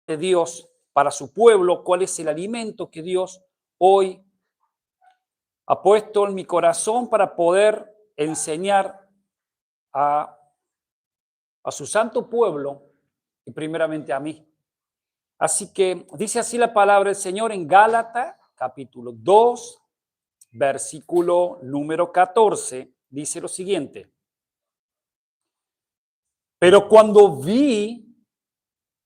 de Dios para su pueblo, cuál es el alimento que Dios hoy ha puesto en mi corazón para poder enseñar a, a su santo pueblo y primeramente a mí. Así que dice así la palabra del Señor en Gálatas, capítulo 2, versículo número 14, dice lo siguiente. Pero cuando vi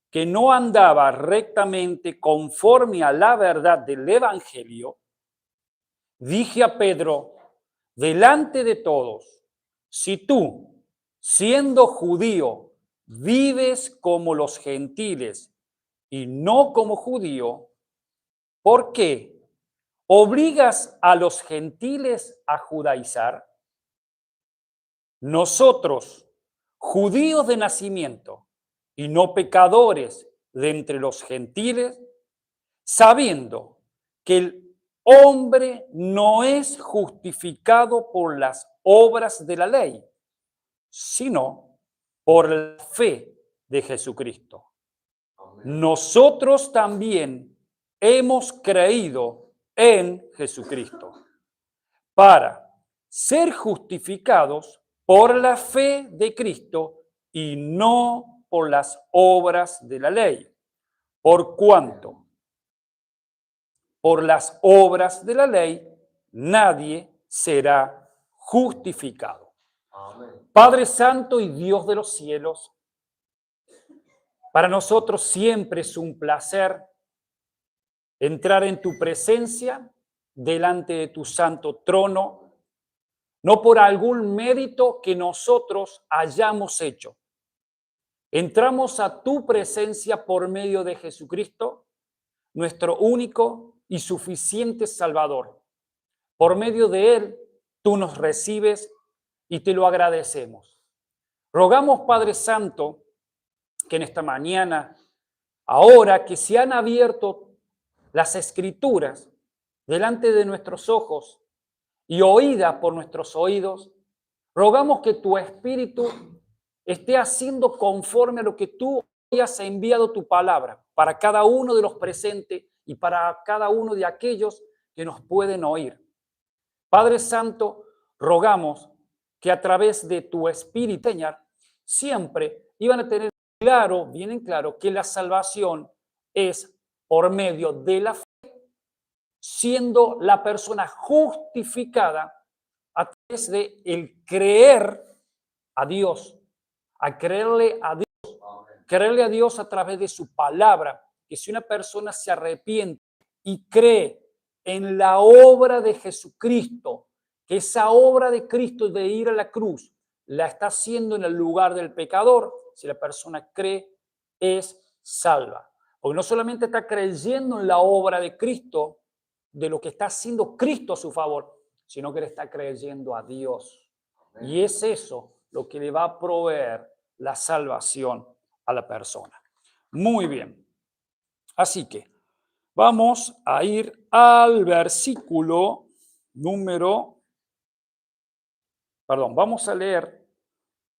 que no andaba rectamente conforme a la verdad del Evangelio, dije a Pedro, delante de todos, si tú, siendo judío, vives como los gentiles y no como judío, ¿por qué obligas a los gentiles a judaizar? Nosotros, judíos de nacimiento y no pecadores de entre los gentiles, sabiendo que el hombre no es justificado por las obras de la ley, sino por la fe de Jesucristo. Nosotros también hemos creído en Jesucristo para ser justificados por la fe de Cristo y no por las obras de la ley. Por cuanto, por las obras de la ley, nadie será justificado. Amén. Padre Santo y Dios de los cielos, para nosotros siempre es un placer entrar en tu presencia, delante de tu santo trono, no por algún mérito que nosotros hayamos hecho. Entramos a tu presencia por medio de Jesucristo, nuestro único y suficiente Salvador. Por medio de Él, tú nos recibes y te lo agradecemos. Rogamos, Padre Santo, que en esta mañana, ahora que se han abierto las Escrituras delante de nuestros ojos y oídas por nuestros oídos, rogamos que tu Espíritu esté haciendo conforme a lo que tú has enviado tu palabra para cada uno de los presentes y para cada uno de aquellos que nos pueden oír. Padre Santo, rogamos que a través de tu Espíritu, Señor, siempre iban a tener claro, bien en claro, que la salvación es por medio de la fe, siendo la persona justificada a través de el creer a Dios, a creerle a Dios, creerle a Dios a través de su palabra, que si una persona se arrepiente y cree en la obra de Jesucristo, que esa obra de Cristo de ir a la cruz la está haciendo en el lugar del pecador, si la persona cree, es salva. Porque no solamente está creyendo en la obra de Cristo, de lo que está haciendo Cristo a su favor, sino que le está creyendo a Dios. Y es eso lo que le va a proveer la salvación a la persona. Muy bien. Así que vamos a ir al versículo vamos a leer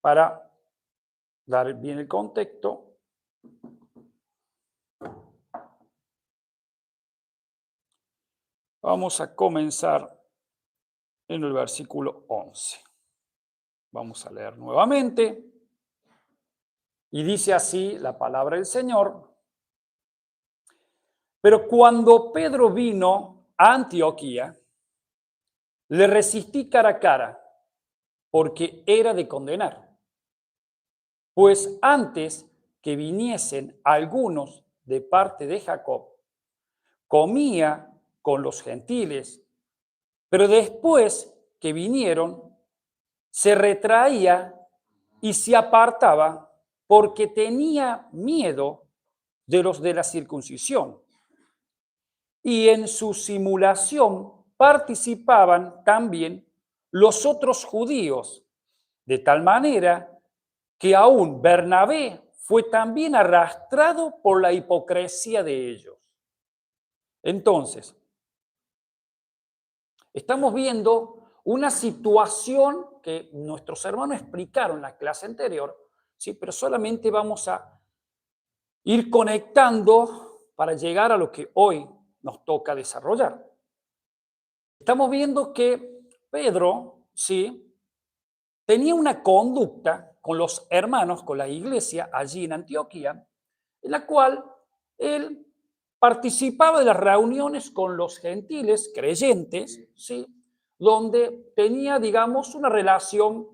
para dar bien el contexto. Vamos a comenzar en el versículo 11. Vamos a leer nuevamente. Y dice así la palabra del Señor. Pero cuando Pedro vino a Antioquía, le resistí cara a cara, porque era de condenar. Pues antes que viniesen algunos de parte de Jacob, comía con los gentiles, pero después que vinieron, se retraía y se apartaba porque tenía miedo de los de la circuncisión. Y en su simulación participaban también los otros judíos, de tal manera que aún Bernabé fue también arrastrado por la hipocresía de ellos. Entonces, estamos viendo una situación que nuestros hermanos explicaron en la clase anterior, ¿sí? Pero solamente vamos a ir conectando para llegar a lo que hoy nos toca desarrollar. Estamos viendo que Pedro, sí, tenía una conducta con los hermanos, con la iglesia allí en Antioquía, en la cual él participaba de las reuniones con los gentiles creyentes, ¿sí? Donde tenía, digamos, una relación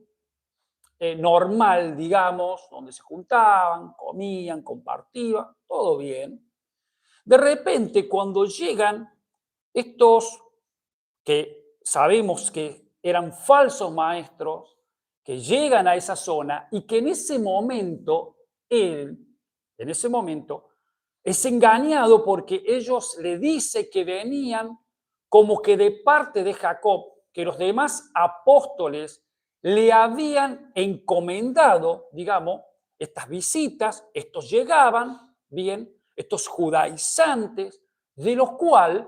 normal, digamos, donde se juntaban, comían, compartían, todo bien. De repente, cuando llegan estos que sabemos que eran falsos maestros, que llegan a esa zona y que en ese momento él, en ese momento, es engañado porque ellos le dicen que venían como que de parte de Jacob, que los demás apóstoles le habían encomendado, digamos, estas visitas, estos llegaban, bien, estos judaizantes, de los cuales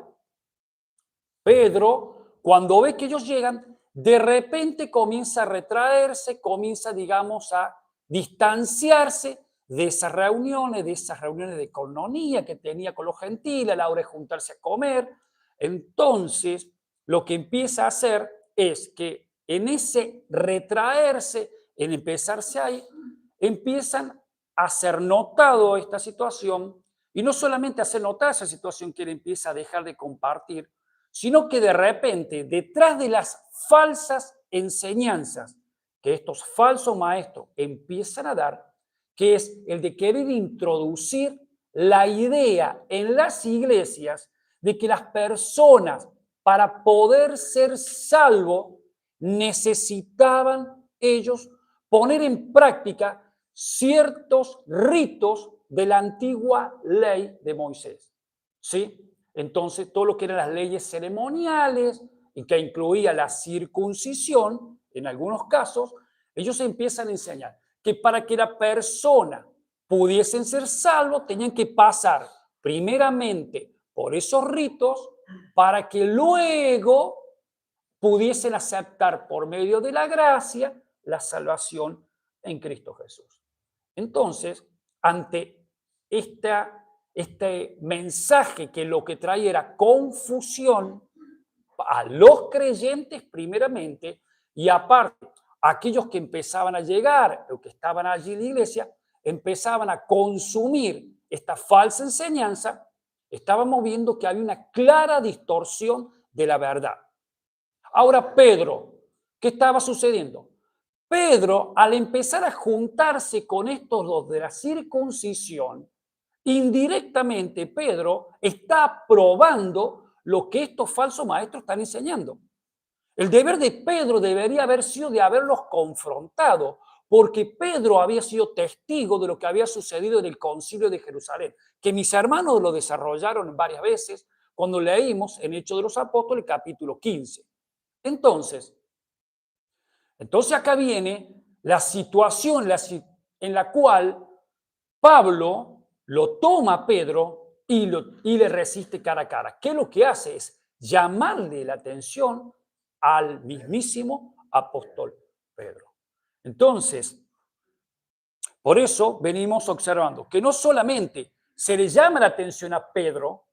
Pedro, cuando ve que ellos llegan, de repente comienza a retraerse, comienza, digamos, a distanciarse de esas reuniones de coinonía que tenía con los gentiles a la hora de juntarse a comer. Entonces, lo que empieza a hacer es que en ese retraerse, en empezarse ahí, empiezan a hacer notado esta situación y no solamente hacer notar esa situación que él empieza a dejar de compartir, sino que de repente, detrás de las falsas enseñanzas que estos falsos maestros empiezan a dar, que es el de querer introducir la idea en las iglesias de que las personas, para poder ser salvos, necesitaban ellos poner en práctica ciertos ritos de la antigua ley de Moisés. ¿Sí? Entonces, todo lo que eran las leyes ceremoniales y que incluía la circuncisión, en algunos casos, ellos empiezan a enseñar que para que la persona pudiesen ser salvos, tenían que pasar primeramente por esos ritos para que luego pudiesen aceptar por medio de la gracia la salvación en Cristo Jesús. Entonces, ante este mensaje que lo que traía era confusión a los creyentes primeramente y aparte aquellos que empezaban a llegar o que estaban allí en la iglesia, empezaban a consumir esta falsa enseñanza, estábamos viendo que había una clara distorsión de la verdad. Ahora, Pedro, ¿qué estaba sucediendo? Pedro, al empezar a juntarse con estos dos de la circuncisión, indirectamente Pedro está aprobando lo que estos falsos maestros están enseñando. El deber de Pedro debería haber sido de haberlos confrontado, porque Pedro había sido testigo de lo que había sucedido en el concilio de Jerusalén, que mis hermanos lo desarrollaron varias veces cuando leímos en Hechos de los Apóstoles capítulo 15. Entonces acá viene la situación en la cual Pablo lo toma a Pedro y le resiste cara a cara. ¿Qué es lo que hace? Es llamarle la atención al mismísimo apóstol Pedro. Entonces, por eso venimos observando que no solamente se le llama la atención a Pedro,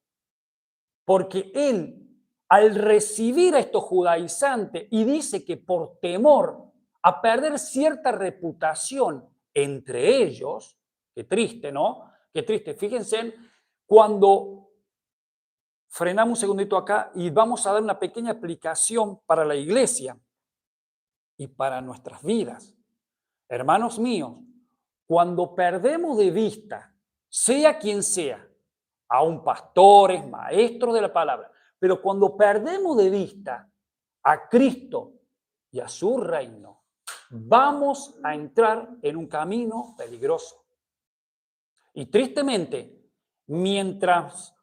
porque él, al recibir a estos judaizantes y dice que por temor a perder cierta reputación entre ellos, qué triste, ¿no? Qué triste. Fíjense, cuando frenamos un segundito acá y vamos a dar una pequeña aplicación para la iglesia y para nuestras vidas. Hermanos míos, cuando perdemos de vista, sea quien sea, aún pastores, maestros de la palabra, pero cuando perdemos de vista a Cristo y a su reino, vamos a entrar en un camino peligroso. Y tristemente, mientras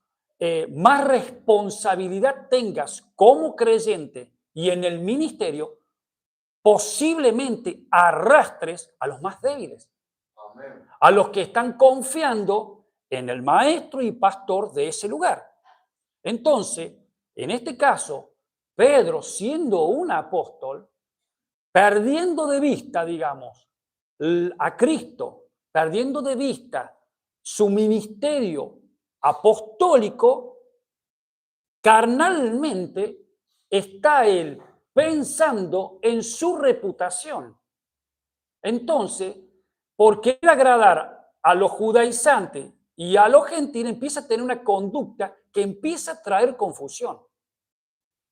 más responsabilidad tengas como creyente y en el ministerio, posiblemente arrastres a los más débiles, Amén, a los que están confiando en el maestro y pastor de ese lugar. Entonces, en este caso, Pedro, siendo un apóstol, perdiendo de vista, digamos, a Cristo, perdiendo de vista su ministerio apostólico, carnalmente está él pensando en su reputación. Entonces, por querer agradar a los judaizantes y a los gentiles, empieza a tener una conducta que empieza a traer confusión.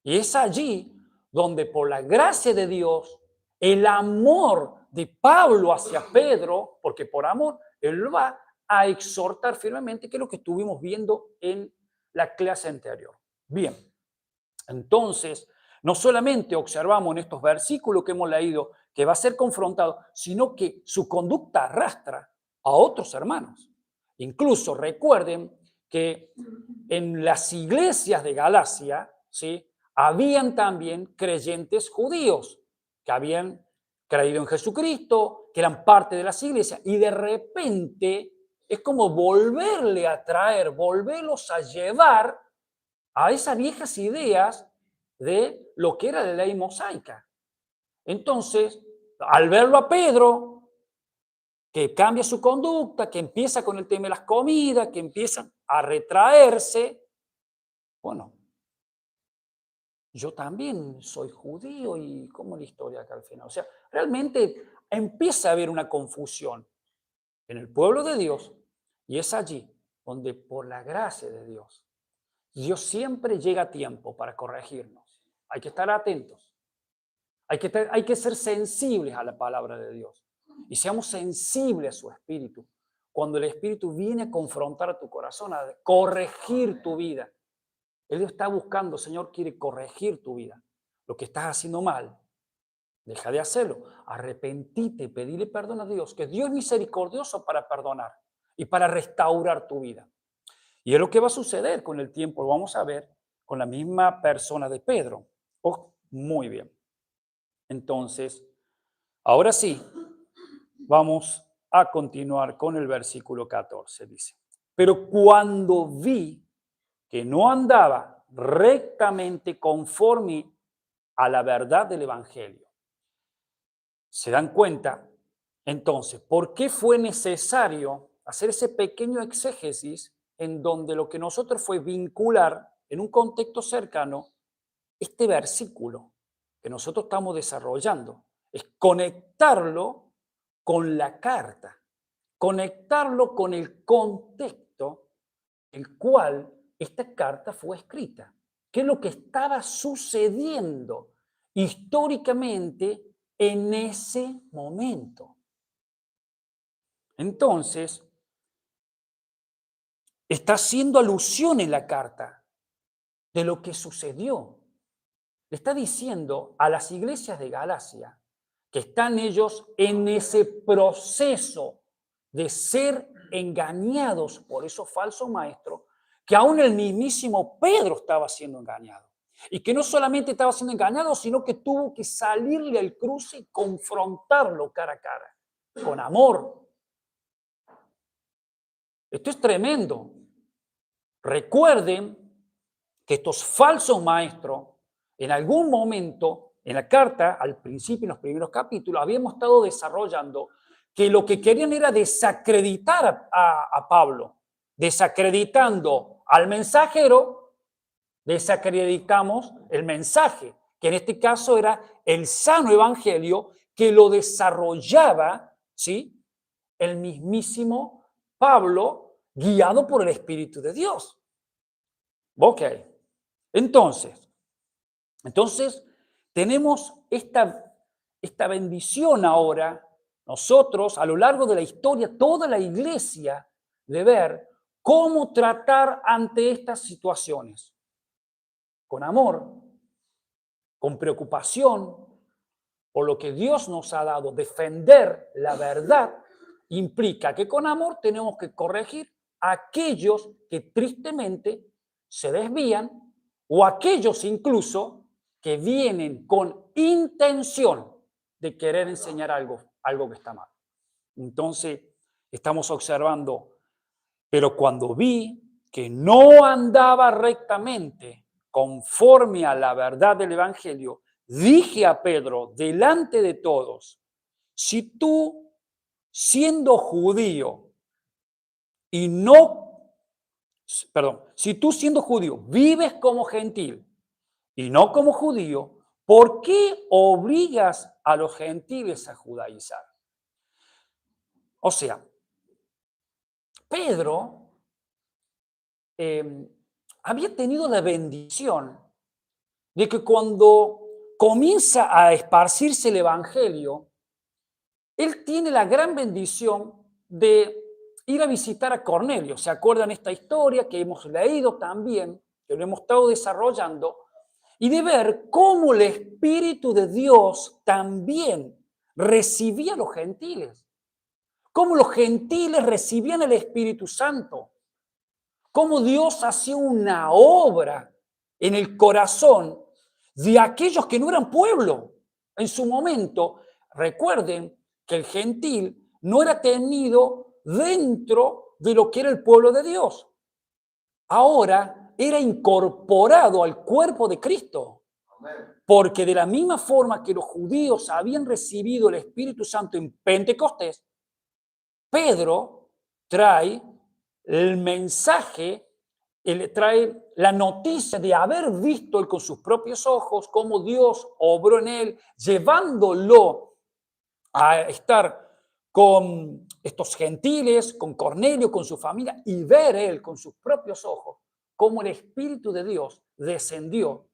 Y es allí donde por la gracia de Dios, el amor de Pablo hacia Pedro, porque por amor, él lo va a exhortar firmemente, que es lo que estuvimos viendo en la clase anterior. Bien, entonces, no solamente observamos en estos versículos que hemos leído que va a ser confrontado, sino que su conducta arrastra a otros hermanos. Incluso recuerden que en las iglesias de Galacia, ¿sí?, habían también creyentes judíos que habían creído en Jesucristo, que eran parte de las iglesias, y de repente es como volverle a traer, volverlos a llevar a esas viejas ideas de lo que era la ley mosaica. Entonces, al verlo a Pedro, que cambia su conducta, que empieza con el tema de las comidas, que empiezan a retraerse, bueno, yo también soy judío y ¿cómo la historia acá al final? O sea, realmente empieza a haber una confusión en el pueblo de Dios y es allí donde por la gracia de Dios siempre llega a tiempo para corregirnos. Hay que estar atentos. Hay que ser sensibles a la palabra de Dios. Y seamos sensibles a su espíritu. Cuando el espíritu viene a confrontar a tu corazón, a corregir tu vida. Él está buscando, Señor, quiere corregir tu vida. Lo que estás haciendo mal, deja de hacerlo. Arrepentite, pedile perdón a Dios, que Dios es misericordioso para perdonar y para restaurar tu vida. Y es lo que va a suceder con el tiempo, lo vamos a ver con la misma persona de Pedro. Oh, muy bien. Entonces, ahora sí, vamos a continuar con el versículo 14. Dice, pero cuando vi que no andaba rectamente conforme a la verdad del Evangelio. ¿Se dan cuenta? Entonces, ¿por qué fue necesario hacer ese pequeño exégesis en donde lo que nosotros fue vincular en un contexto cercano este versículo que nosotros estamos desarrollando? Es conectarlo con la carta, conectarlo con el contexto el cual esta carta fue escrita. ¿Qué es lo que estaba sucediendo históricamente en ese momento? Entonces, está haciendo alusión en la carta de lo que sucedió. Le está diciendo a las iglesias de Galacia que están ellos en ese proceso de ser engañados por esos falsos maestros, que aún el mismísimo Pedro estaba siendo engañado. Y que no solamente estaba siendo engañado, sino que tuvo que salirle al cruce y confrontarlo cara a cara, con amor. Esto es tremendo. Recuerden que estos falsos maestros, en algún momento, en la carta, al principio, en los primeros capítulos, habíamos estado desarrollando que lo que querían era desacreditar a Pablo. Desacreditando al mensajero, desacreditamos el mensaje, que en este caso era el sano evangelio que lo desarrollaba, ¿sí?, el mismísimo Pablo, guiado por el Espíritu de Dios. Ok, entonces tenemos esta bendición ahora, nosotros a lo largo de la historia, toda la iglesia, de ver cómo tratar ante estas situaciones. Con amor, con preocupación por lo que Dios nos ha dado, defender la verdad, implica que con amor tenemos que corregir a aquellos que tristemente se desvían o aquellos incluso que vienen con intención de querer enseñar algo que está mal. Entonces, estamos observando, pero cuando vi que no andaba rectamente conforme a la verdad del Evangelio, dije a Pedro delante de todos, si tú, siendo judío, y no, perdón, si tú siendo judío vives como gentil y no como judío, ¿por qué obligas a los gentiles a judaizar? O sea, Pedro había tenido la bendición de que cuando comienza a esparcirse el Evangelio, él tiene la gran bendición de ir a visitar a Cornelio. ¿Se acuerdan esta historia que hemos leído también, que lo hemos estado desarrollando? Y de ver cómo el Espíritu de Dios también recibía a los gentiles. Cómo los gentiles recibían el Espíritu Santo. Cómo Dios hacía una obra en el corazón de aquellos que no eran pueblo. En su momento, recuerden que el gentil no era tenido dentro de lo que era el pueblo de Dios. Ahora era incorporado al cuerpo de Cristo. Porque de la misma forma que los judíos habían recibido el Espíritu Santo en Pentecostés, Pedro trae el mensaje, él trae la noticia de haber visto él con sus propios ojos cómo Dios obró en él, llevándolo a estar con estos gentiles, con Cornelio, con su familia, y ver él con sus propios ojos cómo el Espíritu de Dios descendió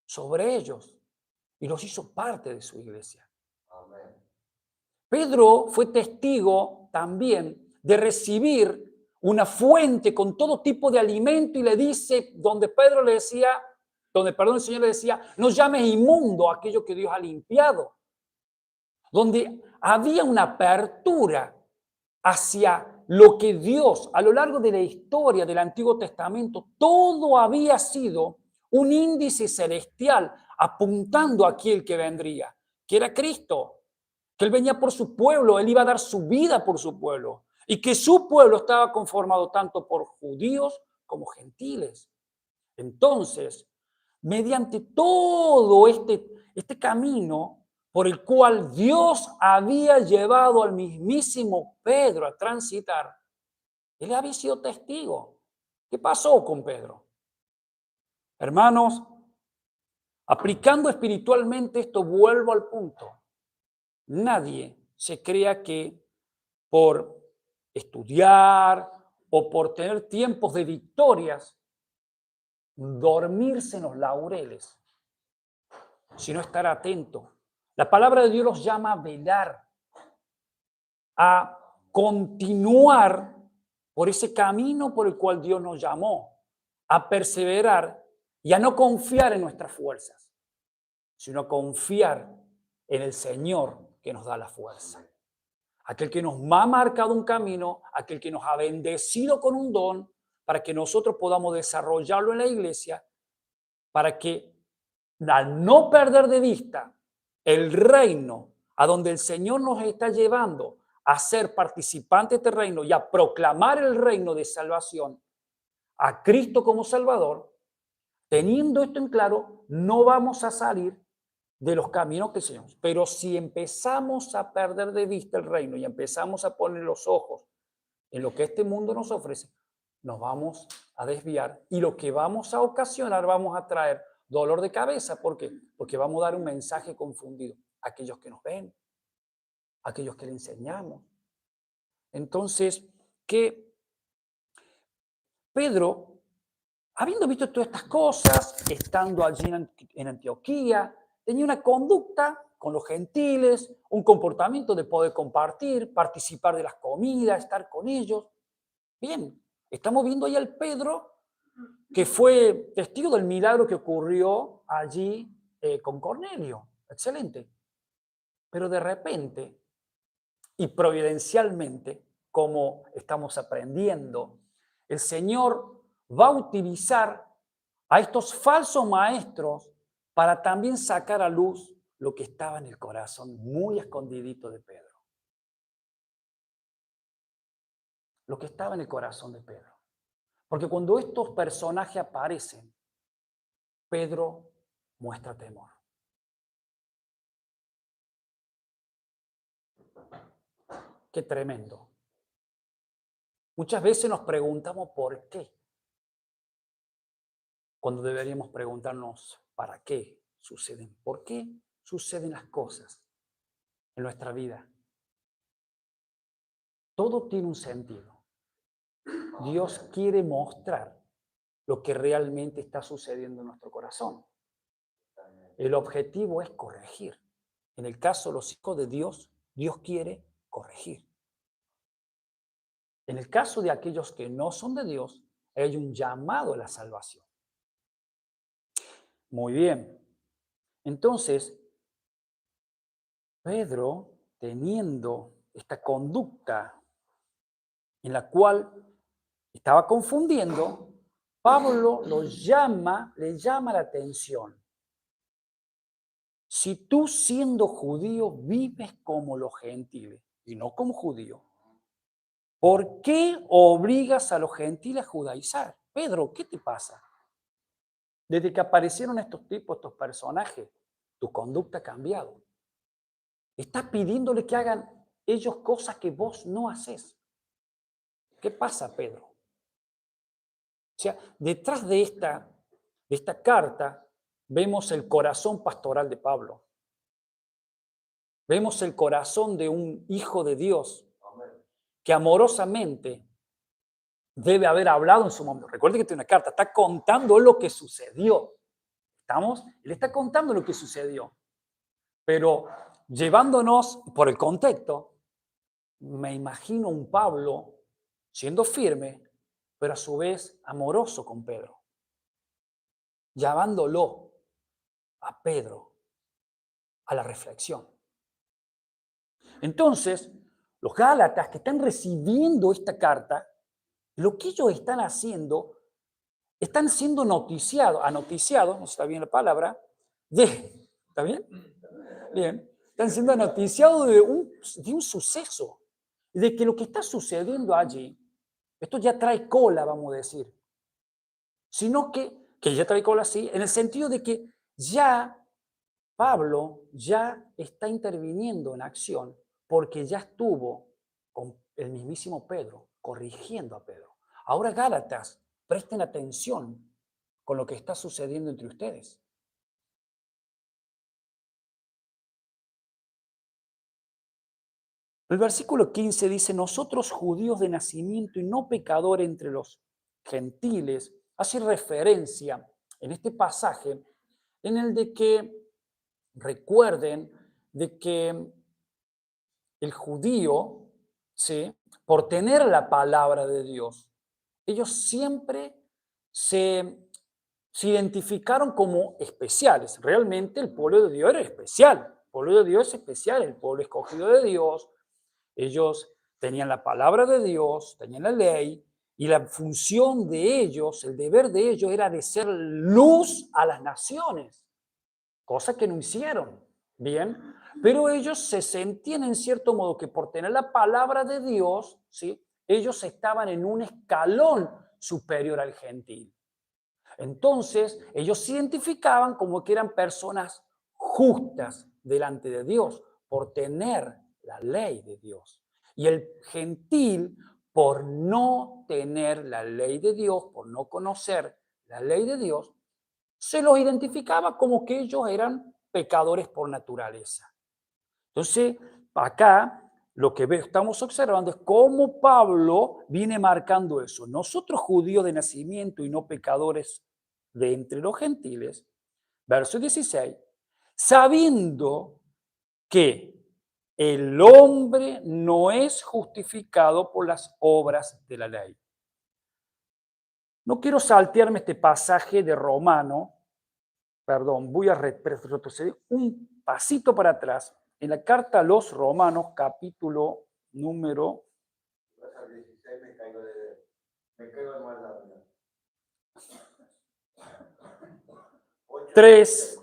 sobre ellos y los hizo parte de su iglesia. Amén. Pedro fue testigo también de recibir una fuente con todo tipo de alimento y le dice, donde Pedro le decía, perdón, el Señor le decía, no llames inmundo aquello que Dios ha limpiado. Donde había una apertura hacia lo que Dios, a lo largo de la historia del Antiguo Testamento, todo había sido un índice celestial apuntando a aquel que vendría, que era Cristo, que Él venía por su pueblo, Él iba a dar su vida por su pueblo, y que su pueblo estaba conformado tanto por judíos como gentiles. Entonces, mediante todo este camino por el cual Dios había llevado al mismísimo Pedro a transitar, él había sido testigo. ¿Qué pasó con Pedro? Hermanos, aplicando espiritualmente esto, vuelvo al punto. Nadie se crea que por estudiar o por tener tiempos de victorias, dormirse en los laureles, sino estar atento. La palabra de Dios los llama a velar, a continuar por ese camino por el cual Dios nos llamó, a perseverar y a no confiar en nuestras fuerzas, sino a confiar en el Señor que nos da la fuerza. Aquel que nos ha marcado un camino, aquel que nos ha bendecido con un don para que nosotros podamos desarrollarlo en la iglesia, para que al no perder de vista el reino a donde el Señor nos está llevando a ser participantes de este reino y a proclamar el reino de salvación a Cristo como Salvador, teniendo esto en claro, no vamos a salir de los caminos que seguimos. Pero si empezamos a perder de vista el reino y empezamos a poner los ojos en lo que este mundo nos ofrece, nos vamos a desviar y lo que vamos a ocasionar, vamos a traer dolor de cabeza. ¿Por qué? Porque vamos a dar un mensaje confundido a aquellos que nos ven, a aquellos que le enseñamos. Entonces, que Pedro, habiendo visto todas estas cosas, estando allí en Antioquía, tenía una conducta con los gentiles, un comportamiento de poder compartir, participar de las comidas, estar con ellos. Bien, estamos viendo ahí al Pedro que fue testigo del milagro que ocurrió allí con Cornelio. Excelente. Pero de repente y providencialmente, como estamos aprendiendo, el Señor va a utilizar a estos falsos maestros para también sacar a luz lo que estaba en el corazón muy escondidito de Pedro. Lo que estaba en el corazón de Pedro. Porque cuando estos personajes aparecen, Pedro muestra temor. Qué tremendo. Muchas veces nos preguntamos por qué, cuando deberíamos preguntarnos para qué suceden. ¿Por qué suceden las cosas en nuestra vida? Todo tiene un sentido. Dios quiere mostrar lo que realmente está sucediendo en nuestro corazón. El objetivo es corregir. En el caso de los hijos de Dios, Dios quiere corregir. En el caso de aquellos que no son de Dios, hay un llamado a la salvación. Muy bien. Entonces, Pedro, teniendo esta conducta en la cual estaba confundiendo, Pablo le llama la atención. Si tú siendo judío vives como los gentiles y no como judío, ¿por qué obligas a los gentiles a judaizar? Pedro, ¿qué te pasa? Desde que aparecieron estos tipos, estos personajes, tu conducta ha cambiado. Estás pidiéndole que hagan ellos cosas que vos no haces. ¿Qué pasa, Pedro? O sea, detrás de esta carta vemos el corazón pastoral de Pablo. Vemos el corazón de un hijo de Dios que amorosamente debe haber hablado en su momento. Recuerde que tiene una carta, está contando lo que sucedió. ¿Estamos? Él está contando lo que sucedió. Pero llevándonos por el contexto, me imagino un Pablo siendo firme, pero a su vez amoroso con Pedro, llamándolo a Pedro a la reflexión. Entonces, los Gálatas que están recibiendo esta carta, lo que ellos están haciendo, están siendo noticiados, no sé si está bien la palabra, ¿está bien? Bien, están siendo noticiados de un suceso, de que lo que está sucediendo allí, esto ya trae cola, vamos a decir, sino que ya trae cola así, en el sentido de que ya Pablo ya está interviniendo en acción porque ya estuvo con el mismísimo Pedro, corrigiendo a Pedro. Ahora, Gálatas, presten atención con lo que está sucediendo entre ustedes. El versículo 15 dice, nosotros judíos de nacimiento y no pecadores entre los gentiles, hace referencia en este pasaje en el de que recuerden de que el judío, ¿sí?, por tener la palabra de Dios, ellos siempre se identificaron como especiales. Realmente el pueblo de Dios era especial. El pueblo de Dios es especial, el pueblo escogido de Dios. Ellos tenían la palabra de Dios, tenían la ley, y la función de ellos, el deber de ellos era de ser luz a las naciones, cosa que no hicieron, ¿bien? Pero ellos se sentían en cierto modo que por tener la palabra de Dios, ¿sí?, ellos estaban en un escalón superior al gentil. Entonces, ellos se identificaban como que eran personas justas delante de Dios por tener la ley de Dios. Y el gentil, por no tener la ley de Dios, por no conocer la ley de Dios, se los identificaba como que ellos eran pecadores por naturaleza. Entonces, acá lo que estamos observando es cómo Pablo viene marcando eso. Nosotros judíos de nacimiento y no pecadores de entre los gentiles, verso 16, sabiendo que el hombre no es justificado por las obras de la ley. No quiero saltearme este pasaje de Romano, perdón, voy a retroceder un pasito para atrás. En la carta a los Romanos, capítulo número 3,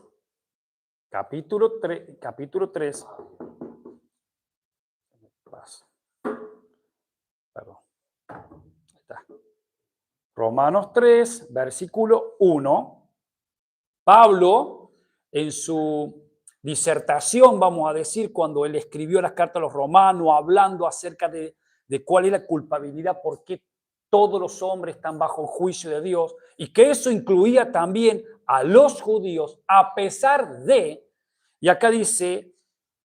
capítulo 3, perdón, está. Romanos 3, versículo 1, Pablo, en su disertación, vamos a decir, cuando él escribió las cartas a los romanos, hablando acerca de de cuál es la culpabilidad, por qué todos los hombres están bajo el juicio de Dios, y que eso incluía también a los judíos, a pesar de, y acá dice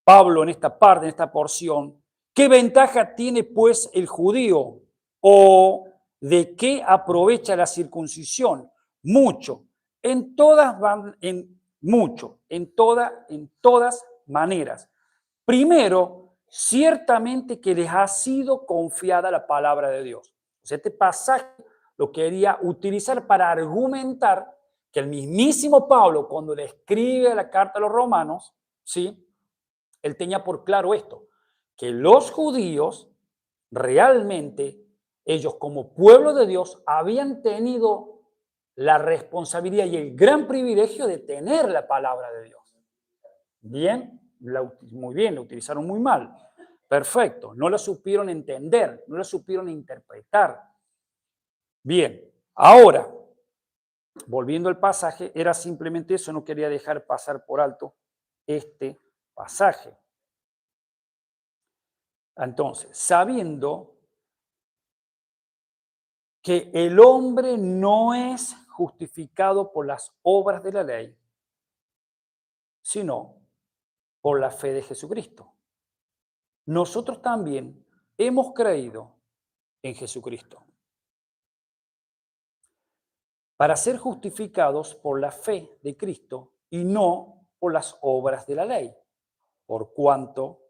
Pablo en esta parte, en esta porción, ¿qué ventaja tiene pues el judío? ¿O de qué aprovecha la circuncisión? Mucho, en todas maneras. Primero, ciertamente que les ha sido confiada la palabra de Dios. O sea, este pasaje lo quería utilizar para argumentar que el mismísimo Pablo, cuando le escribe la carta a los romanos, ¿sí?, él tenía por claro esto, que los judíos realmente, ellos como pueblo de Dios, habían tenido la responsabilidad y el gran privilegio de tener la palabra de Dios. Bien, muy bien, la utilizaron muy mal. Perfecto, no la supieron entender, no la supieron interpretar. Bien, ahora, volviendo al pasaje, era simplemente eso, no quería dejar pasar por alto este pasaje. Entonces, sabiendo que el hombre no es justificado por las obras de la ley, sino por la fe de Jesucristo. Nosotros también hemos creído en Jesucristo para ser justificados por la fe de Cristo y no por las obras de la ley, por cuanto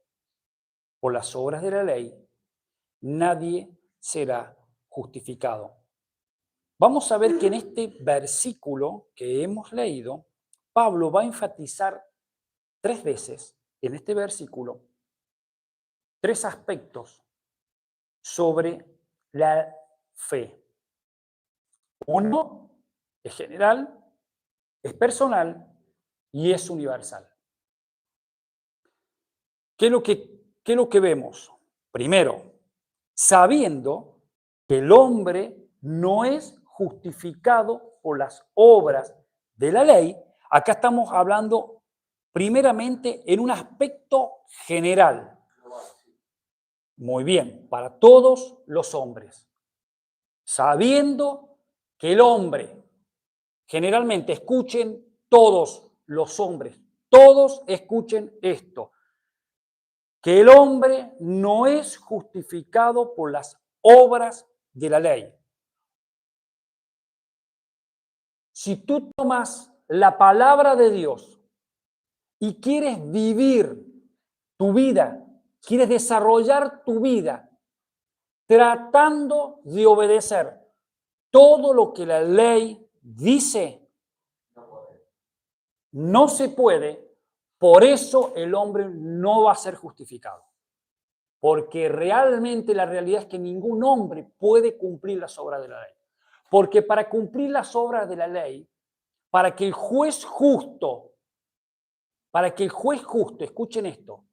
por las obras de la ley nadie será justificado. Vamos a ver que en este versículo que hemos leído, Pablo va a enfatizar 3 veces en este versículo 3 aspectos sobre la fe. Uno es general, es personal y es universal. ¿Qué es lo que vemos? Primero, sabiendo que el hombre no es justificado por las obras de la ley, acá estamos hablando primeramente en un aspecto general. Muy bien, para todos los hombres. Sabiendo que el hombre, generalmente escuchen todos los hombres, todos escuchen esto, que el hombre no es justificado por las obras de la ley. Si tú tomas la palabra de Dios y quieres vivir tu vida, quieres desarrollar tu vida tratando de obedecer todo lo que la ley dice, no se puede, por eso el hombre no va a ser justificado. Porque realmente la realidad es que ningún hombre puede cumplir las obras de la ley. Porque para cumplir las obras de la ley, para que el juez justo, escuchen esto,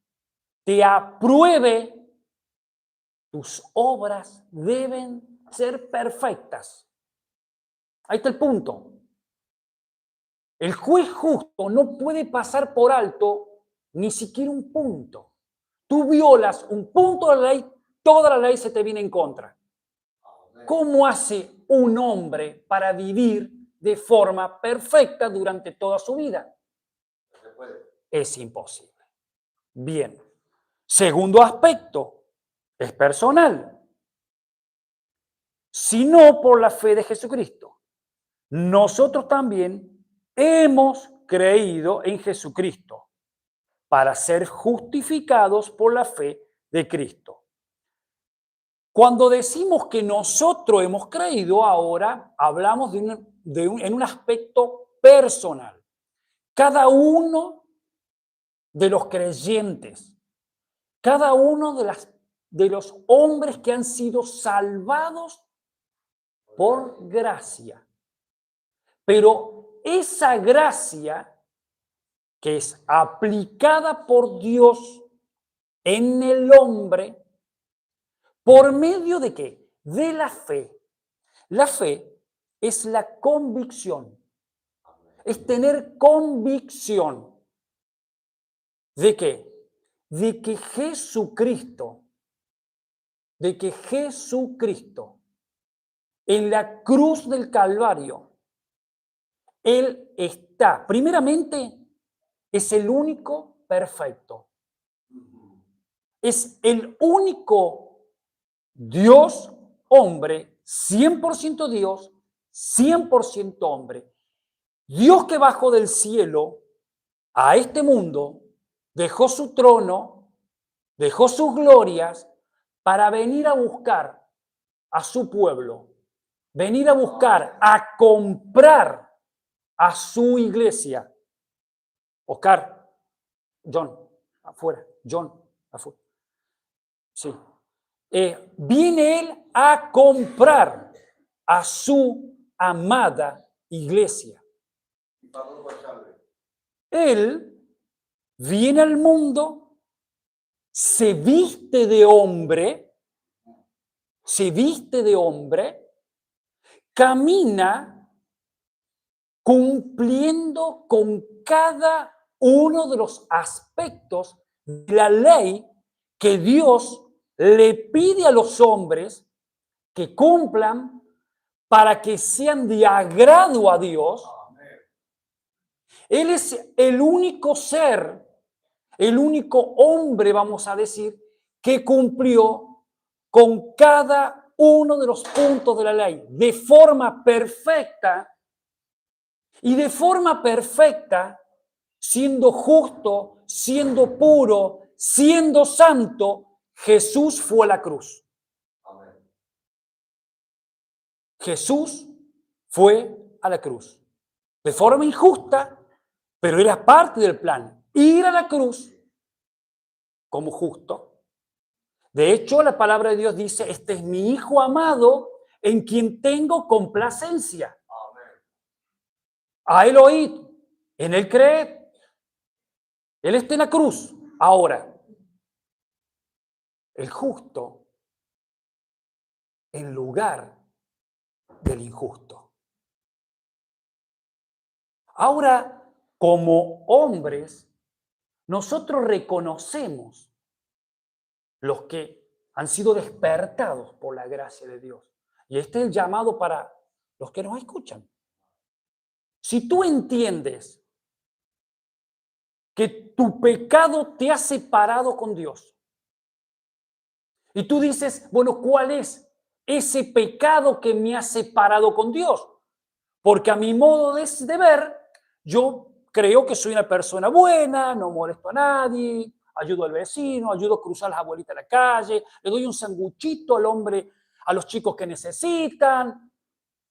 te apruebe, tus obras deben ser perfectas. Ahí está el punto. El juez justo no puede pasar por alto ni siquiera un punto. Tú violas un punto de la ley, toda la ley se te viene en contra. ¿Cómo hace un hombre para vivir de forma perfecta durante toda su vida? Es imposible. Bien. Segundo aspecto, es personal. Sino por la fe de Jesucristo. Nosotros también hemos creído en Jesucristo para ser justificados por la fe de Cristo. Cuando decimos que nosotros hemos creído, ahora hablamos en un aspecto personal. Cada uno de los creyentes, cada uno de los hombres que han sido salvados por gracia. Pero esa gracia que es aplicada por Dios en el hombre, ¿por medio de qué? De la fe. La fe es la convicción, es tener convicción. ¿De qué? De que Jesucristo de que Jesucristo, en la cruz del Calvario, Él está, primeramente, es el único perfecto. Es el único Dios, hombre, 100% Dios, 100% hombre. Dios que bajó del cielo a este mundo, dejó su trono, dejó sus glorias para venir a buscar a su pueblo, venir a buscar, a comprar a su iglesia. Oscar, John, afuera, John, afuera. Sí. Viene él a comprar a su amada iglesia. Él viene al mundo, se viste de hombre, camina cumpliendo con cada uno de los aspectos de la ley que Dios le pide a los hombres que cumplan para que sean de agrado a Dios. Él es el único ser, el único hombre, vamos a decir, que cumplió con cada uno de los puntos de la ley de forma perfecta, y de forma perfecta, siendo justo, siendo puro, siendo santo, Jesús fue a la cruz. Jesús fue a la cruz. De forma injusta, pero era parte del plan. Ir a la cruz como justo. De hecho, la palabra de Dios dice, este es mi Hijo amado en quien tengo complacencia. A él oíd, en él creed. Él está en la cruz. Ahora, el justo en lugar del injusto. Ahora, como hombres, nosotros reconocemos los que han sido despertados por la gracia de Dios. Y este es el llamado para los que nos escuchan. Si tú entiendes que tu pecado te ha separado con Dios, y tú dices, bueno, ¿cuál es ese pecado que me ha separado con Dios? Porque a mi modo de ver, yo creo que soy una persona buena, no molesto a nadie, ayudo al vecino, ayudo a cruzar las abuelitas de la calle, le doy un sanguchito al hombre, a los chicos que necesitan.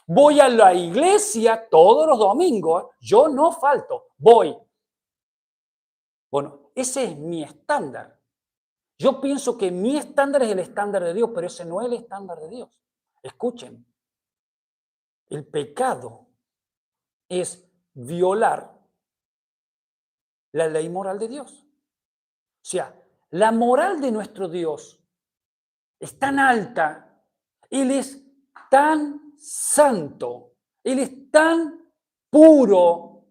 Voy a la iglesia todos los domingos, yo no falto, voy. Bueno, ese es mi estándar. Yo pienso que mi estándar es el estándar de Dios, pero ese no es el estándar de Dios. Escuchen, el pecado es violar la ley moral de Dios. O sea, la moral de nuestro Dios es tan alta, Él es tan santo, Él es tan puro,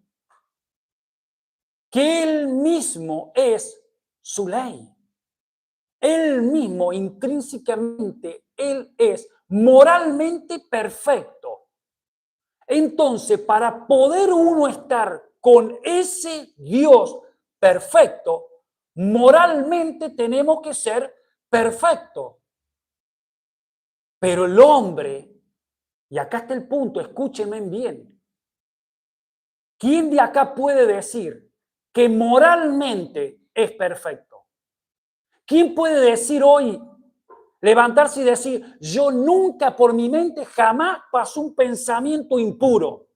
que Él mismo es su ley. Él mismo, intrínsecamente, Él es moralmente perfecto. Entonces, para poder uno estar con ese Dios perfecto, moralmente tenemos que ser perfectos. Pero el hombre, y acá está el punto, escúchenme bien, ¿quién de acá puede decir que moralmente es perfecto? ¿Quién puede decir hoy, levantarse y decir, yo nunca por mi mente jamás pasó un pensamiento impuro?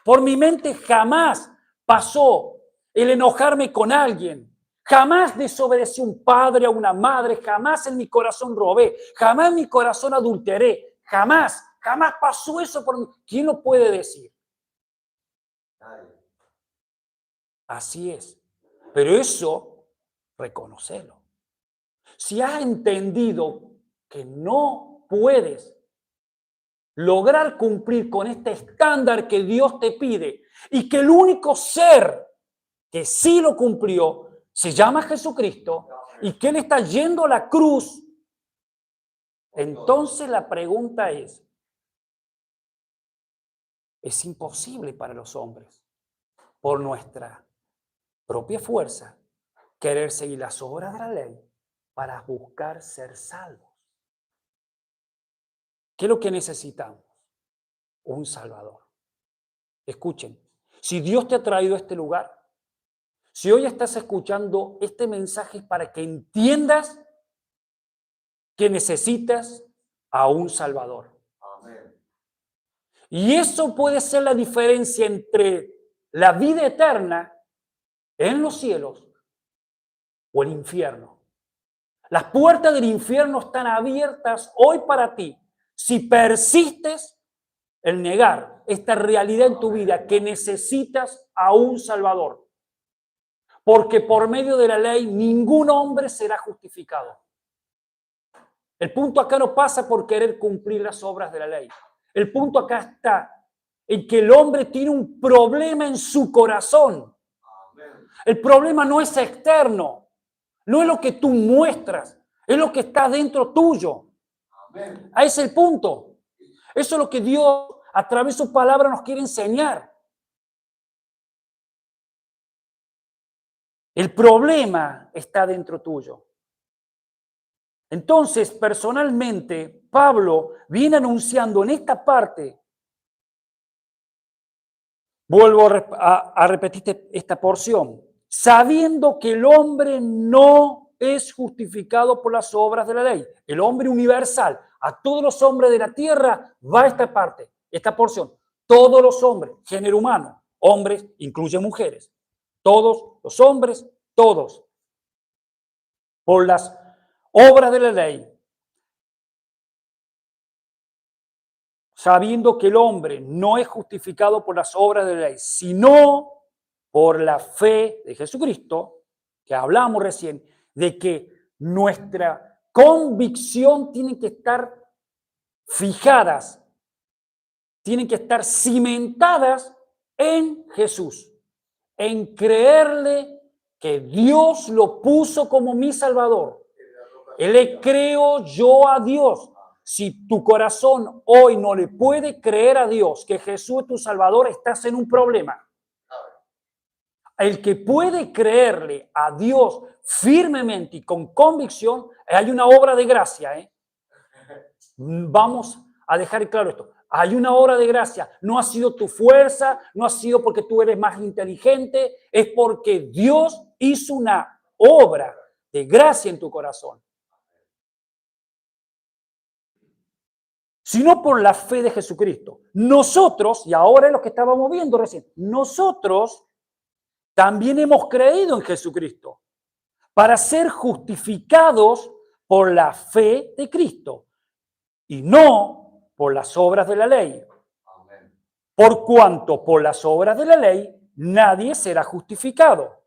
Por mi mente jamás pasó el enojarme con alguien. Jamás desobedecí a un padre, a una madre. Jamás en mi corazón robé. Jamás en mi corazón adulteré. Jamás pasó eso por mí. ¿Quién lo puede decir? Nadie. Así es. Pero eso, reconócelo. Si has entendido que no puedes lograr cumplir con este estándar que Dios te pide y que el único ser que sí lo cumplió se llama Jesucristo y que Él está yendo a la cruz Entonces la pregunta es imposible para los hombres, por nuestra propia fuerza, querer seguir las obras de la ley para buscar ser salvos. ¿Qué es lo que necesitamos? Un Salvador. Escuchen, si Dios te ha traído a este lugar, si hoy estás escuchando este mensaje para que entiendas que necesitas a un Salvador. Amén. Y eso puede ser la diferencia entre la vida eterna en los cielos o el infierno. Las puertas del infierno están abiertas hoy para ti. Si persistes en negar esta realidad en tu vida, que necesitas a un Salvador. Porque por medio de la ley ningún hombre será justificado. El punto acá no pasa por querer cumplir las obras de la ley. El punto acá está en que el hombre tiene un problema en su corazón. El problema no es externo, no es lo que tú muestras, es lo que está dentro tuyo. Ahí es el punto. Eso es lo que Dios a través de su palabra nos quiere enseñar. El problema está dentro tuyo. Entonces, personalmente, Pablo viene anunciando en esta parte, vuelvo a repetir esta porción, sabiendo que el hombre no es justificado por las obras de la ley. El hombre universal, a todos los hombres de la tierra va esta parte, esta porción. Todos los hombres, género humano, hombres, incluye mujeres. Todos los hombres, todos. Por las obras de la ley, sabiendo que el hombre no es justificado por las obras de la ley, sino por la fe de Jesucristo, que hablamos recién, de que nuestra convicción tiene que estar fijadas, tienen que estar cimentadas en Jesús, en creerle que Dios lo puso como mi Salvador. Él le creo yo a Dios. Si tu corazón hoy no le puede creer a Dios que Jesús es tu Salvador, estás en un problema. El que puede creerle a Dios firmemente y con convicción, hay una obra de gracia. Vamos a dejar claro esto. Hay una obra de gracia. No ha sido tu fuerza, no ha sido porque tú eres más inteligente, es porque Dios hizo una obra de gracia en tu corazón. Sino por la fe de Jesucristo. Nosotros, y ahora es lo que estábamos viendo recién, nosotros también hemos creído en Jesucristo para ser justificados por la fe de Cristo y no por las obras de la ley. Amén. Por cuanto por las obras de la ley nadie será justificado.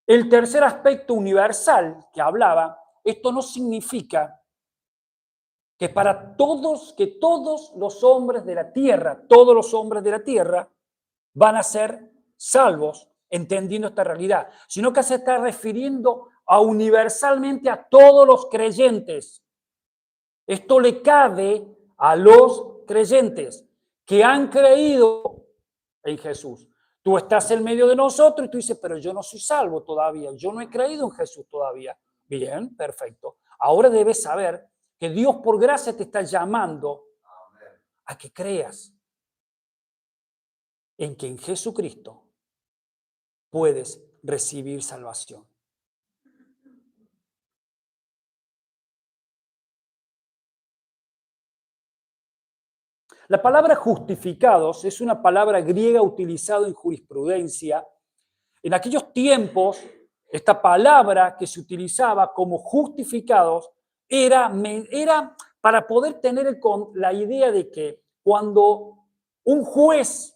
El tercer aspecto universal que hablaba, esto no significa que todos los hombres de la tierra, todos los hombres de la tierra van a ser salvos, entendiendo esta realidad, sino que se está refiriendo universalmente a todos los creyentes. Esto le cabe a los creyentes que han creído en Jesús. Tú estás en medio de nosotros y tú dices, pero yo no soy salvo todavía, yo no he creído en Jesús todavía. Bien, perfecto. Ahora debes saber que Dios por gracia te está llamando a que creas en que en Jesucristo puedes recibir salvación. La palabra justificados es una palabra griega utilizada en jurisprudencia. En aquellos tiempos, esta palabra que se utilizaba como justificados era para poder tener la idea de que cuando un juez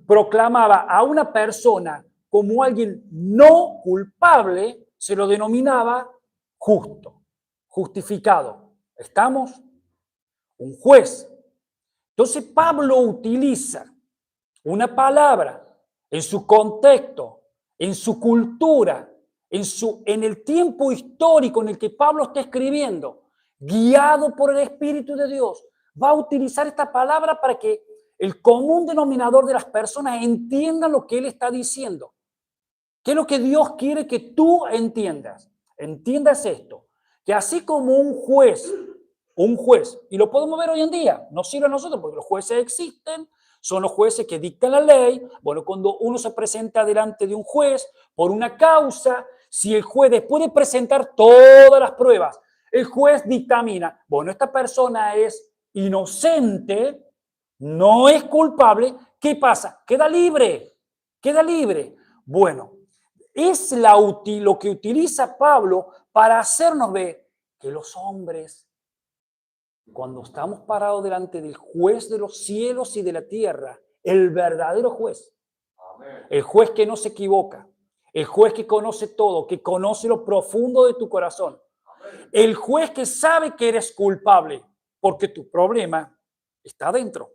proclamaba a una persona como alguien no culpable, se lo denominaba justo, justificado. ¿Estamos? Un juez. Entonces Pablo utiliza una palabra en su contexto, en su cultura, en el tiempo histórico en el que Pablo está escribiendo, guiado por el Espíritu de Dios, va a utilizar esta palabra para que el común denominador de las personas entienda lo que él está diciendo. ¿Qué es lo que Dios quiere que tú entiendas? Entiendas esto, que así como un juez, y lo podemos ver hoy en día, no sirve a nosotros porque los jueces existen, son los jueces que dictan la ley. Bueno, cuando uno se presenta delante de un juez por una causa, si el juez, después de presentar todas las pruebas, el juez dictamina, bueno, esta persona es inocente, no es culpable, ¿qué pasa? Queda libre, queda libre. Bueno, es lo que utiliza Pablo para hacernos ver que los hombres, cuando estamos parados delante del juez de los cielos y de la tierra, el verdadero juez, el juez que no se equivoca, el juez que conoce todo, que conoce lo profundo de tu corazón, el juez que sabe que eres culpable, porque tu problema está dentro.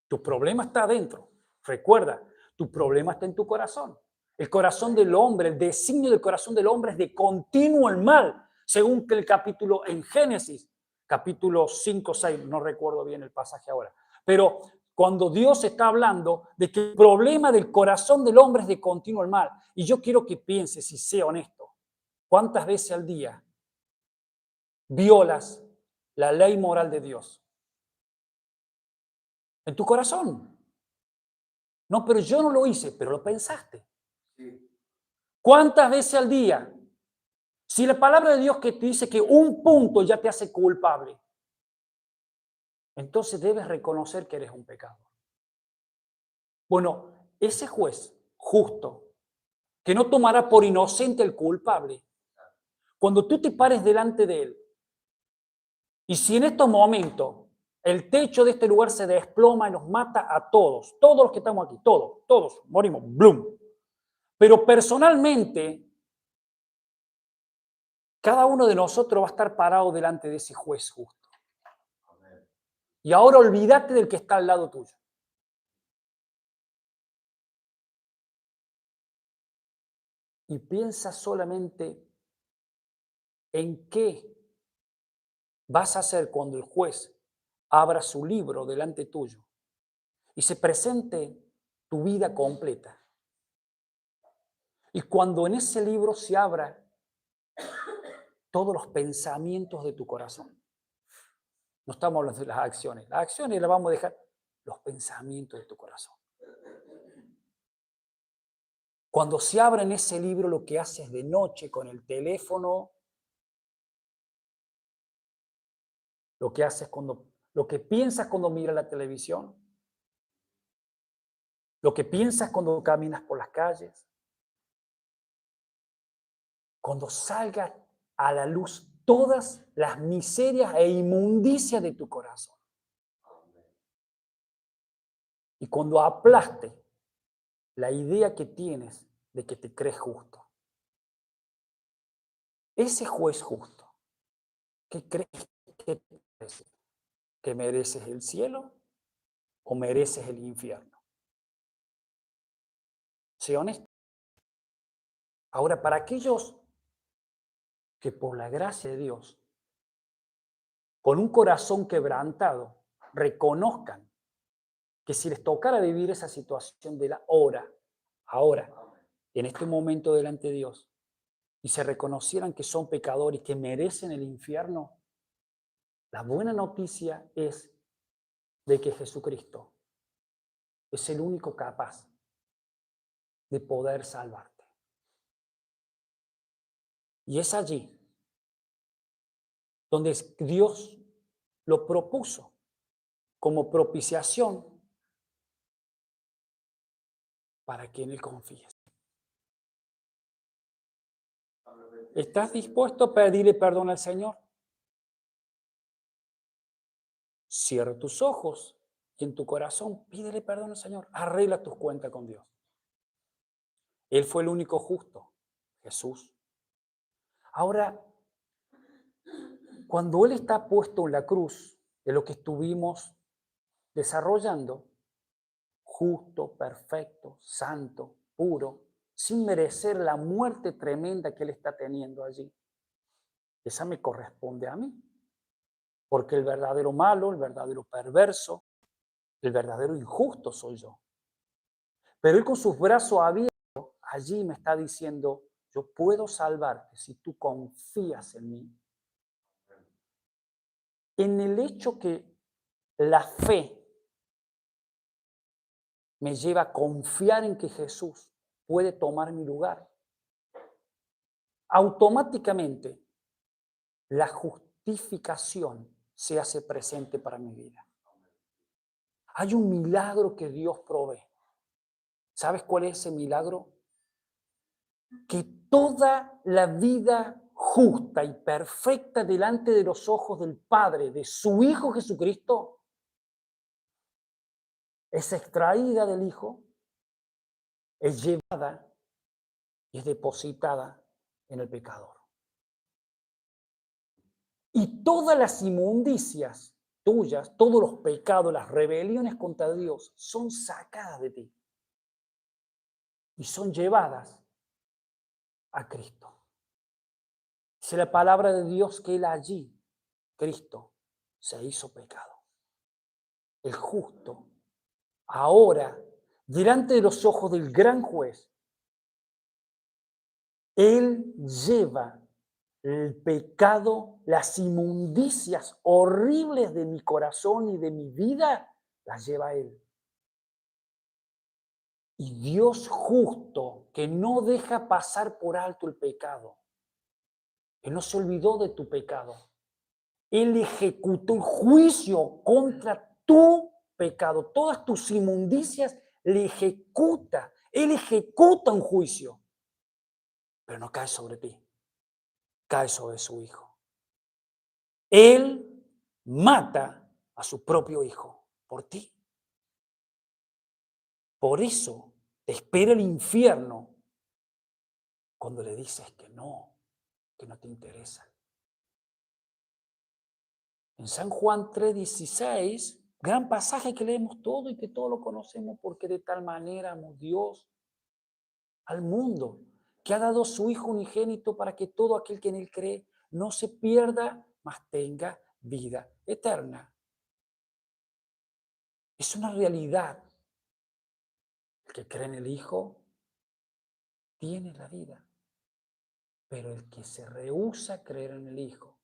Tu problema está dentro. Recuerda, tu problema está en tu corazón. El corazón del hombre, el designio del corazón del hombre es de continuo el mal, según que el capítulo en Génesis, capítulo 5, 6, no recuerdo bien el pasaje ahora, pero cuando Dios está hablando de que el problema del corazón del hombre es de continuo el mal, y yo quiero que pienses y sea honesto, ¿cuántas veces al día violas la ley moral de Dios? En tu corazón. No, pero yo no lo hice, pero lo pensaste. ¿Cuántas veces al día? Si la palabra de Dios que te dice que un punto ya te hace culpable, entonces debes reconocer que eres un pecador. Bueno, ese juez justo, que no tomará por inocente el culpable, cuando tú te pares delante de él, y si en estos momentos el techo de este lugar se desploma y nos mata a todos los que estamos aquí, todos morimos, ¡blum! Pero personalmente, cada uno de nosotros va a estar parado delante de ese juez justo. Y ahora olvídate del que está al lado tuyo. Y piensa solamente en qué vas a hacer cuando el juez abra su libro delante tuyo y se presente tu vida completa. Y cuando en ese libro se abra todos los pensamientos de tu corazón. No estamos hablando de las acciones las vamos a dejar, los pensamientos de tu corazón. Cuando se abre en ese libro, lo que haces de noche con el teléfono, lo que haces lo que piensas cuando miras la televisión, lo que piensas cuando caminas por las calles, cuando salga a la luz todas las miserias e inmundicias de tu corazón. Y cuando aplaste la idea que tienes de que te crees justo. Ese juez justo, ¿qué crees que merece? ¿Que mereces el cielo o mereces el infierno? Sé honesto. Ahora, para aquellos que por la gracia de Dios, con un corazón quebrantado, reconozcan que si les tocara vivir esa situación de la ahora, en este momento delante de Dios, y se reconocieran que son pecadores y que merecen el infierno, la buena noticia es de que Jesucristo es el único capaz de poder salvarte. Y es allí donde Dios lo propuso como propiciación para que en Él confíes. ¿Estás dispuesto a pedirle perdón al Señor? Cierra tus ojos y en tu corazón pídele perdón al Señor. Arregla tus cuentas con Dios. Él fue el único justo, Jesús. Ahora, cuando Él está puesto en la cruz, de lo que estuvimos desarrollando, justo, perfecto, santo, puro, sin merecer la muerte tremenda que él está teniendo allí. Esa me corresponde a mí, porque el verdadero malo, el verdadero perverso, el verdadero injusto soy yo. Pero él con sus brazos abiertos allí me está diciendo, yo puedo salvarte si tú confías en mí. En el hecho que la fe me lleva a confiar en que Jesús puede tomar mi lugar, automáticamente la justificación se hace presente para mi vida. Hay un milagro que Dios provee. ¿Sabes cuál es ese milagro? Que toda la vida justa y perfecta delante de los ojos del Padre, de su Hijo Jesucristo, es extraída del Hijo, es llevada y es depositada en el pecador. Y todas las inmundicias tuyas, todos los pecados, las rebeliones contra Dios, son sacadas de ti y son llevadas a Cristo. Dice la palabra de Dios que Él allí, Cristo, se hizo pecado. El justo, ahora, delante de los ojos del gran juez, Él lleva el pecado, las inmundicias horribles de mi corazón y de mi vida, las lleva Él. Y Dios justo, que no deja pasar por alto el pecado, Él no se olvidó de tu pecado. Él ejecutó el juicio contra tu pecado. Todas tus inmundicias le ejecuta. Él ejecuta un juicio. Pero no cae sobre ti. Cae sobre su hijo. Él mata a su propio hijo por ti. Por eso te espera el infierno cuando le dices que no te interesa. En San Juan 3:16, gran pasaje que leemos todo y que todos lo conocemos, porque de tal manera amó Dios al mundo, que ha dado su Hijo unigénito para que todo aquel que en Él cree no se pierda, mas tenga vida eterna. Es una realidad. El que cree en el Hijo tiene la vida, pero el que se rehúsa a creer en el Hijo,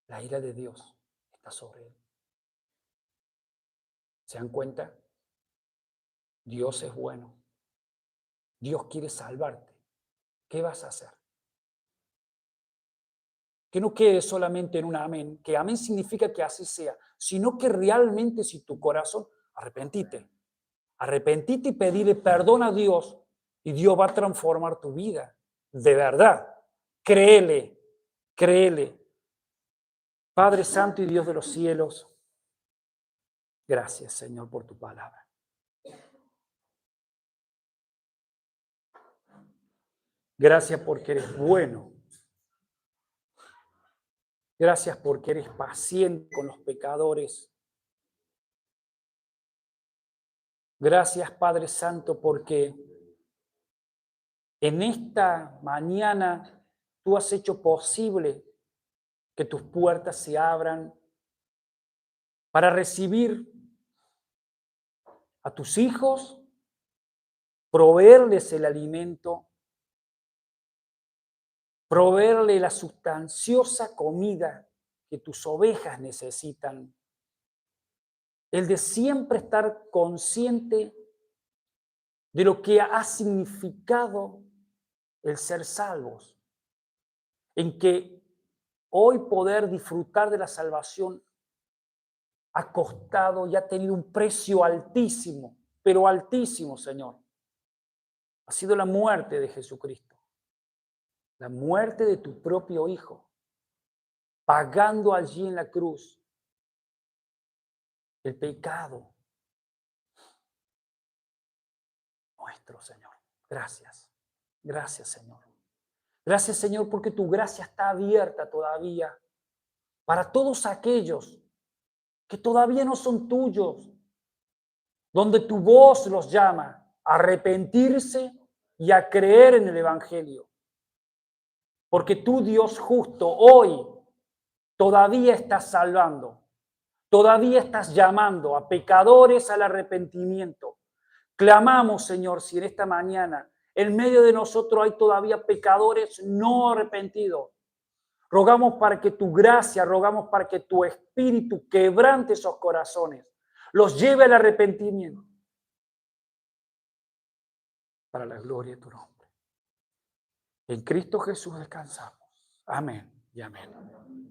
la ira de Dios está sobre él. ¿Se dan cuenta? Dios es bueno. Dios quiere salvarte. ¿Qué vas a hacer? Que no quede solamente en un amén, que amén significa que así sea, sino que realmente si tu corazón, arrepentite y pedirle perdón a Dios y Dios va a transformar tu vida. De verdad, créele, créele. Padre Santo y Dios de los cielos, gracias Señor por tu palabra. Gracias porque eres bueno. Gracias porque eres paciente con los pecadores. Gracias, Padre Santo, porque en esta mañana tú has hecho posible que tus puertas se abran para recibir a tus hijos, proveerles el alimento, proveerle la sustanciosa comida que tus ovejas necesitan. El de siempre estar consciente de lo que ha significado el ser salvos, en que hoy poder disfrutar de la salvación ha costado y ha tenido un precio altísimo, pero altísimo, Señor. Ha sido la muerte de Jesucristo, la muerte de tu propio Hijo, pagando allí en la cruz el pecado nuestro, Señor. Gracias, gracias, Señor. Gracias, Señor, porque tu gracia está abierta todavía para todos aquellos que todavía no son tuyos, donde tu voz los llama, a arrepentirse y a creer en el Evangelio. Porque tú, Dios justo, hoy todavía estás salvando, todavía estás llamando a pecadores al arrepentimiento. Clamamos, Señor, si en esta mañana en medio de nosotros hay todavía pecadores no arrepentidos. Rogamos para que tu gracia, rogamos para que tu espíritu quebrante esos corazones, los lleve al arrepentimiento. Para la gloria de tu nombre. En Cristo Jesús descansamos. Amén y amén.